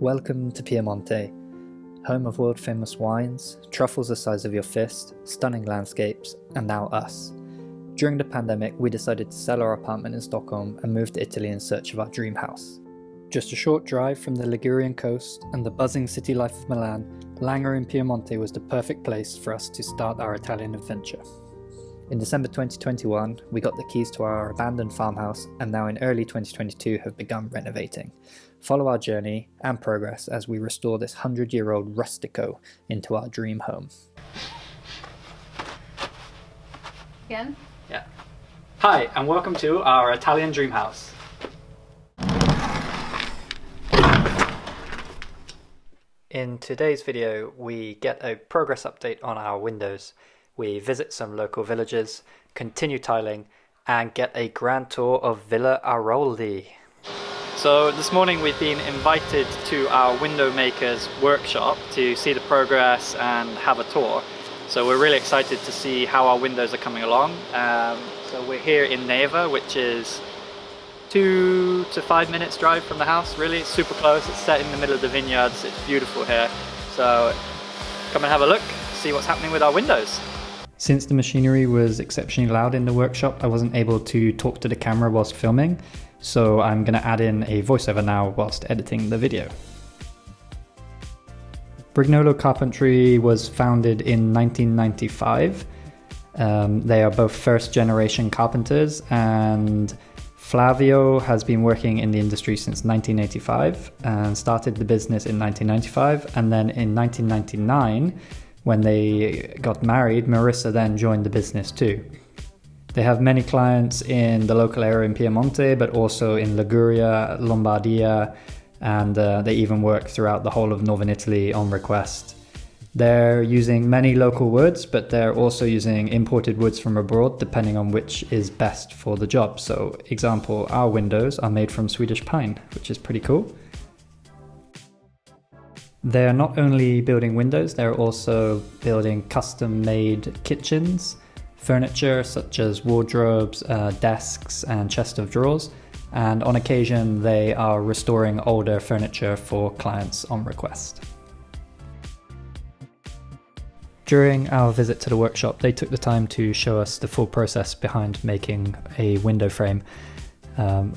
Welcome to Piemonte, home of world-famous wines, truffles the size of your fist, stunning landscapes, and now us. During the pandemic, we decided to sell our apartment in Stockholm and move to Italy in search of our dream house. Just a short drive from the Ligurian coast and the buzzing city life of Milan, Langhe in Piemonte was the perfect place for us to start our Italian adventure. In December 2021, we got the keys to our abandoned farmhouse and now in early 2022 have begun renovating. Follow our journey and progress as we restore this 100-year-old rustico into our dream home. Again? Yeah. Hi, and welcome to our Italian dream house. In today's video, we get a progress update on our windows. We visit some local villages, continue tiling, and get a grand tour of Villa Aroldi. So this morning we've been invited to our window maker's workshop to see the progress and have a tour. So we're really excited to see how our windows are coming along. So we're here in Neva, which is 2 to 5 minutes drive from the house. Really, it's super close. It's set in the middle of the vineyards. It's beautiful here. So come and have a look, see what's happening with our windows. Since the machinery was exceptionally loud in the workshop, I wasn't able to talk to the camera whilst filming, so I'm going to add in a voiceover now whilst editing the video. Brignolo Carpentry was founded in 1995. They are both first generation carpenters, and Flavio has been working in the industry since 1985 and started the business in 1995, and then in 1999 when they got married, Marissa then joined the business too. They have many clients in the local area in Piemonte, but also in Liguria, Lombardy, and they even work throughout the whole of northern Italy on request. They're using many local woods, but they're also using imported woods from abroad, depending on which is best for the job. So, example, our windows are made from Swedish pine, which is pretty cool. They're not only building windows, they're also building custom-made kitchens, furniture such as wardrobes, desks and chest of drawers, and on occasion they are restoring older furniture for clients on request. During our visit to the workshop, they took the time to show us the full process behind making a window frame,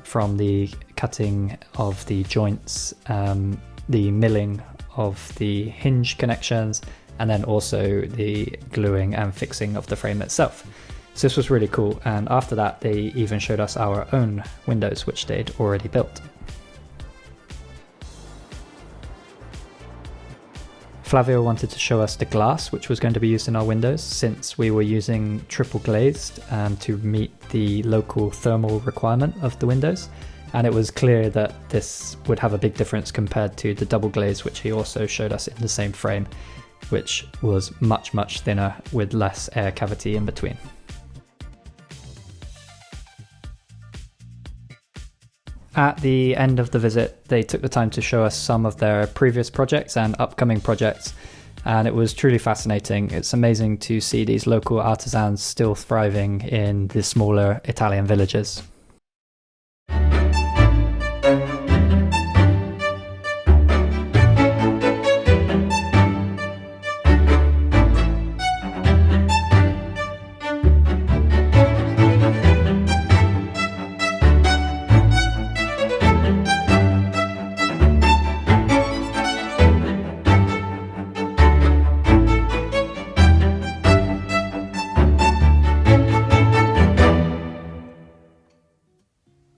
from the cutting of the joints, the milling of the hinge connections, and then also the gluing and fixing of the frame itself. So this was really cool, and after that they even showed us our own windows which they'd already built. Flavio wanted to show us the glass which was going to be used in our windows, since we were using triple glazed to meet the local thermal requirement of the windows. And it was clear that this would have a big difference compared to the double glaze, which he also showed us in the same frame, which was much, much thinner with less air cavity in between. At the end of the visit, they took the time to show us some of their previous projects and upcoming projects, and it was truly fascinating. It's amazing to see these local artisans still thriving in the smaller Italian villages.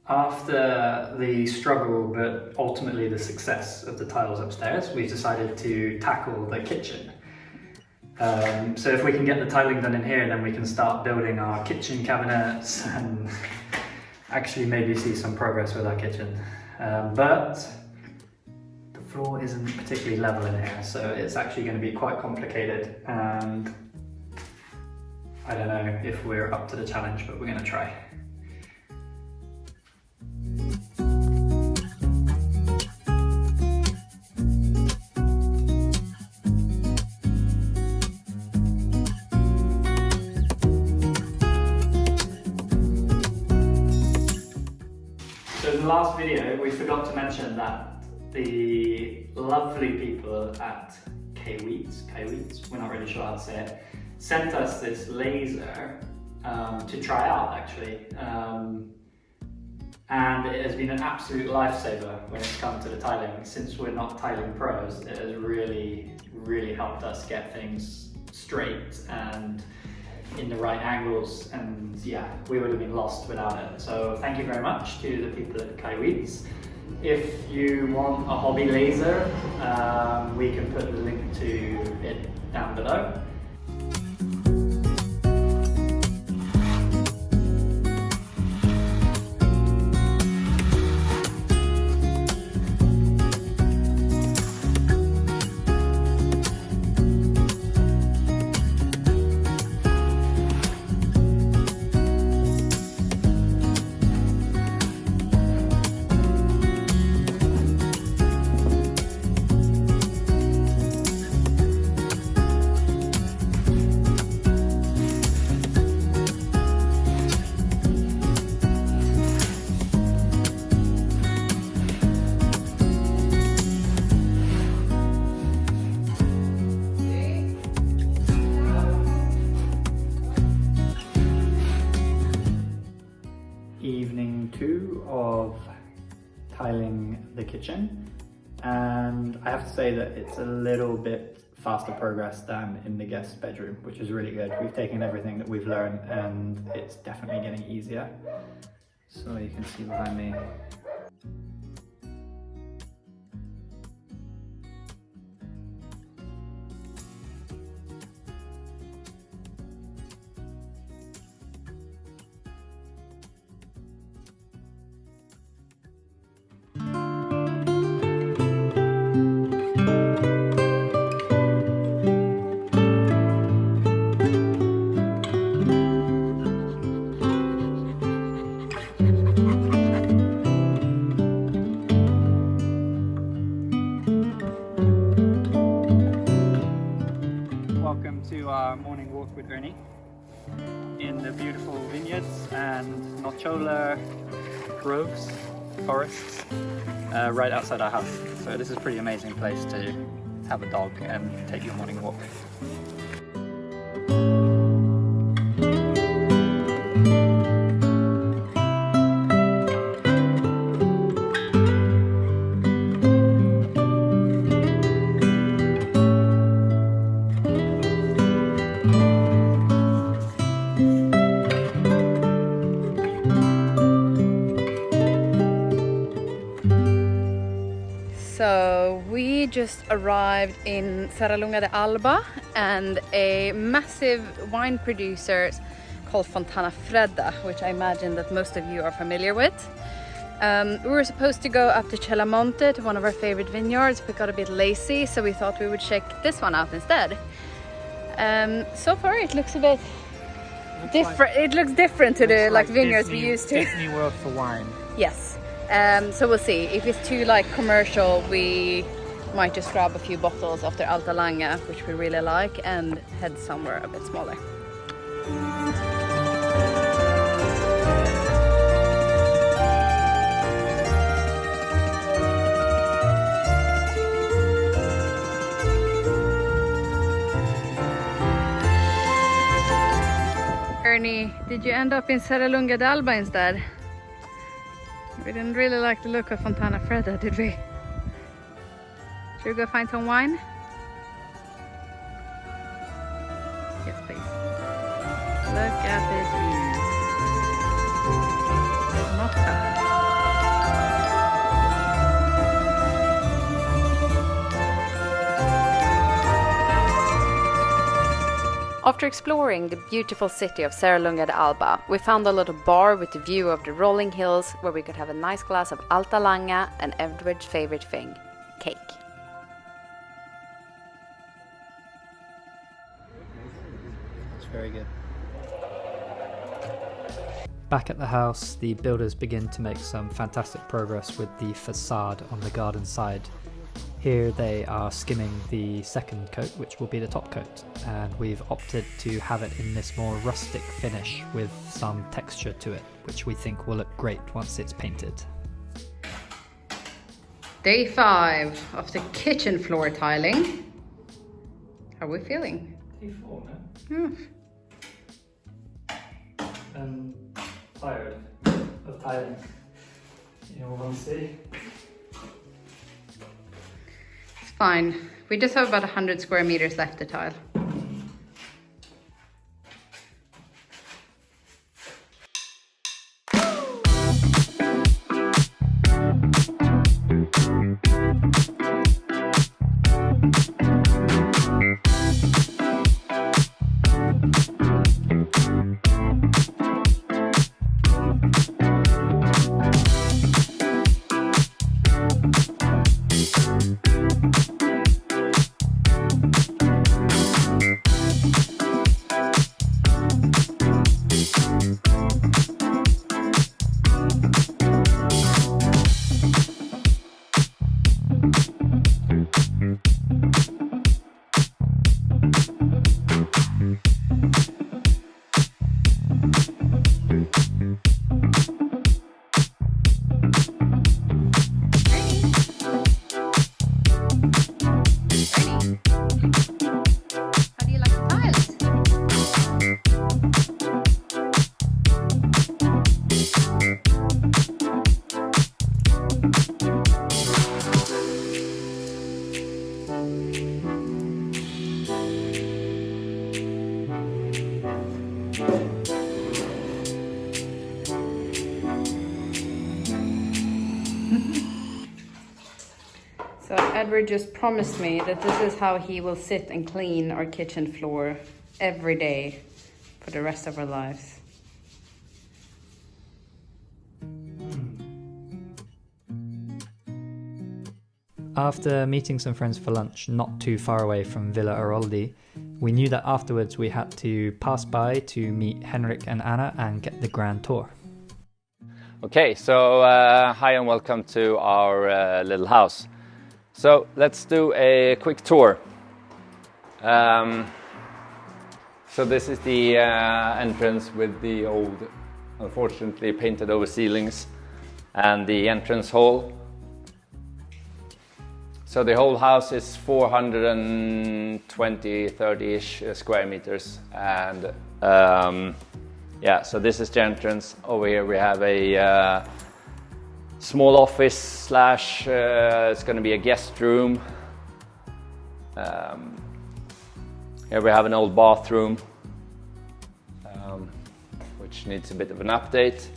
After the struggle, but ultimately the success of the tiles upstairs, we've decided to tackle the kitchen. So if we can get the tiling done in here, then we can start building our kitchen cabinets and actually maybe see some progress with our kitchen. But the floor isn't particularly level in here, so it's actually going to be quite complicated, and I don't know if we're up to the challenge, but we're going to try. So in the last video, we forgot to mention that the lovely people at K-Weeds, we're not really sure how to say it, sent us this laser to try out actually. And it has been an absolute lifesaver when it's come to the tiling. Since we're not tiling pros, it has really, really helped us get things straight and in the right angles, and yeah, we would have been lost without it. So thank you very much to the people at Kaiweeds. If you want a hobby laser, we can put the link to it down below. Evening 2 of tiling the kitchen, and I have to say that it's a little bit faster progress than in the guest bedroom, which is really good. We've taken everything that we've learned and it's definitely getting easier. So you can see behind me. Welcome to our morning walk with Ernie in the beautiful vineyards and nochola groves, forests, right outside our house. So this is a pretty amazing place to have a dog and take your morning walk. So we just arrived in Serralunga di Alba, and a massive wine producer called FontanaFredda, which I imagine that most of you are familiar with. We were supposed to go up to Piemonte to one of our favorite vineyards, but got a bit lazy, so we thought we would check this one out instead. So far it looks a bit different. It looks different to the like vineyards we used to. Disney World for wine. Yes. So we'll see. If it's too like commercial, we might just grab a few bottles of their Alta Langhe, which we really like, and head somewhere a bit smaller. Ernie, did you end up in Serralunga di Alba instead? We didn't really like the look of FontanaFredda, did we? Should we go find some wine? Yes, please. Look at this view. Not bad. After exploring the beautiful city of Serralunga di Alba, we found a little bar with a view of the rolling hills where we could have a nice glass of Alta Langhe and Edward's favorite thing, cake. It's very good. Back at the house, the builders begin to make some fantastic progress with the facade on the garden side. Here they are skimming the second coat, which will be the top coat, and we've opted to have it in this more rustic finish with some texture to it, which we think will look great once it's painted. Day 5 of the kitchen floor tiling. How are we feeling? Day 4, man. I'm tired of tiling. You want to see? It's fine. We just have about 100 square meters left to tile. So Edward just promised me that this is how he will sit and clean our kitchen floor every day for the rest of our lives. After meeting some friends for lunch not too far away from Villa Aroldi, we knew that afterwards we had to pass by to meet Henrik and Anna and get the grand tour. Okay, so hi and welcome to our little house. So let's do a quick tour. So this is the entrance with the old, unfortunately painted over ceilings, and the entrance hall. So the whole house is 420, 30-ish square meters, and yeah, so this is the entrance. Over here we have a small office slash, it's going to be a guest room. Here we have an old bathroom, which needs a bit of an update.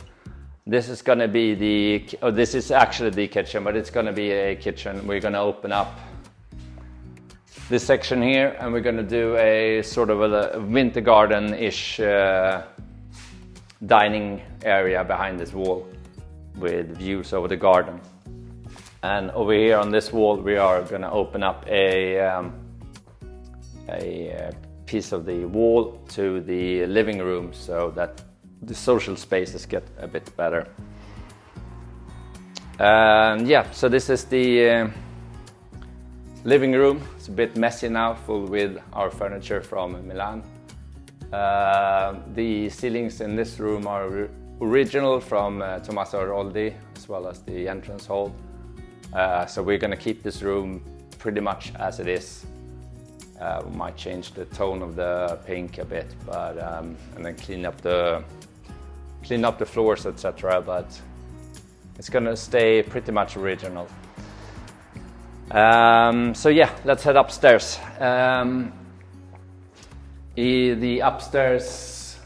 This is going to be this is actually the kitchen, but it's going to be a kitchen. We're going to open up this section here, and we're going to do a sort of a winter garden-ish dining area behind this wall with views over the garden. And over here on this wall we are going to open up a piece of the wall to the living room so that the social spaces get a bit better. Yeah, so this is the living room. It's a bit messy now, full with our furniture from Milan. The ceilings in this room are original from Tommaso Aroldi, as well as the entrance hall. So we're going to keep this room pretty much as it is. We might change the tone of the pink a bit, but and then clean up the floors, etc. But it's going to stay pretty much original. So yeah, let's head upstairs. The upstairs,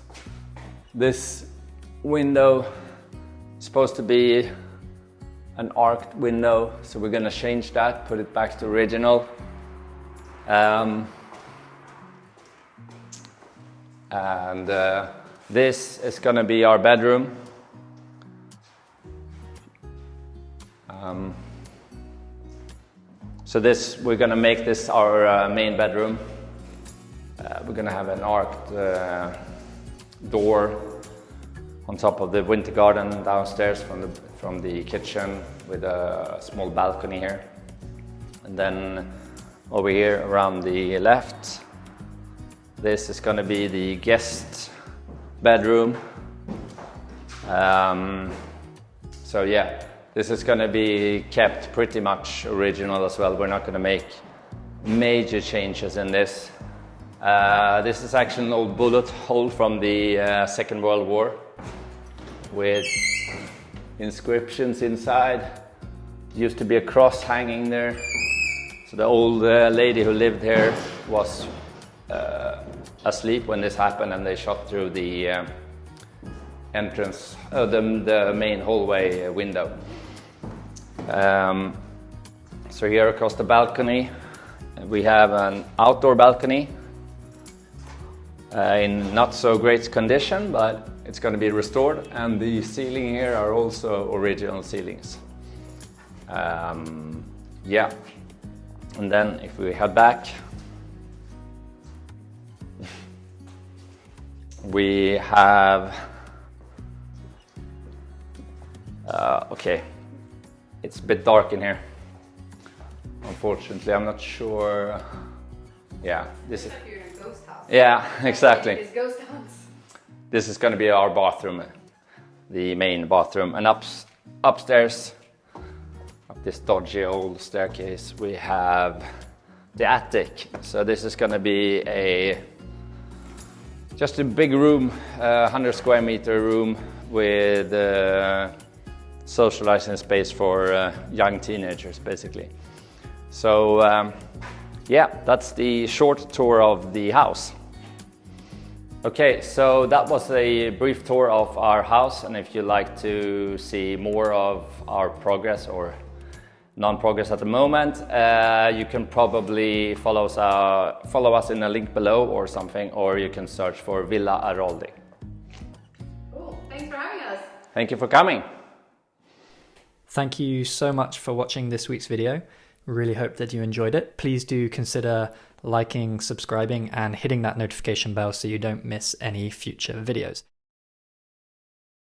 this window is supposed to be an arched window, so we're going to change that, put it back to original. This is going to be our bedroom. So we're going to make this our main bedroom. We're going to have an arched door on top of the winter garden downstairs from the kitchen, with a small balcony here. And then over here around the left, this is going to be the guest bedroom. So yeah, This is going to be kept pretty much original as well. We're not going to make major changes in this. This is actually an old bullet hole from the Second World War with inscriptions inside. Used to be a cross hanging there. So the old lady who lived here was asleep when this happened, and they shot through the entrance, the main hallway window. So here across the balcony we have an outdoor balcony in not so great condition, but it's going to be restored, and the ceiling here are also original ceilings. Yeah, and then if we head back, we have okay, it's a bit dark in here, unfortunately. I'm not sure. Yeah, this is, you're in a ghost house. Yeah, exactly. It's ghost house. This is going to be our bathroom, the main bathroom, and upstairs, up this dodgy old staircase, we have the attic. So this is going to be just a big room, 100 square meter room with socializing space for young teenagers, basically. So yeah, that's the short tour of the house. Okay, so that was a brief tour of our house, and if you'd like to see more of our progress or non-progress at the moment, you can probably follow us in a link below or something, or you can search for Villa Aroldi. Cool, thanks for having us. Thank you for coming. Thank you so much for watching this week's video. Really hope that you enjoyed it. Please do consider liking, subscribing, and hitting that notification bell so you don't miss any future videos.